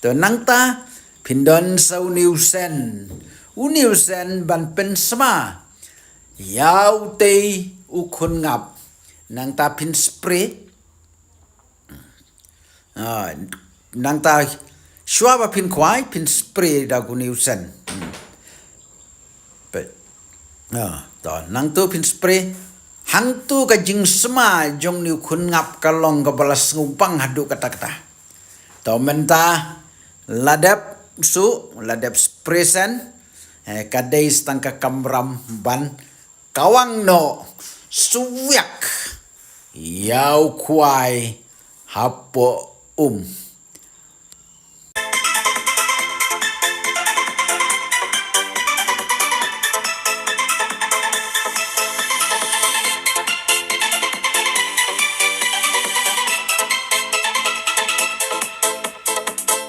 to nang ta pindon sa uniu sen ban pen sama yau te ukun ngap nang ta pin spray nang ta shwa ba pin kwai pin spray da uniu sen to nang tu pin spray hang tu ka jing sema jong ni kun ngap kalong ka balas ngupang hadu kata-kata to menta ladap spray sen kadai stangka kamram ban kawang no suyak yau kuai hapo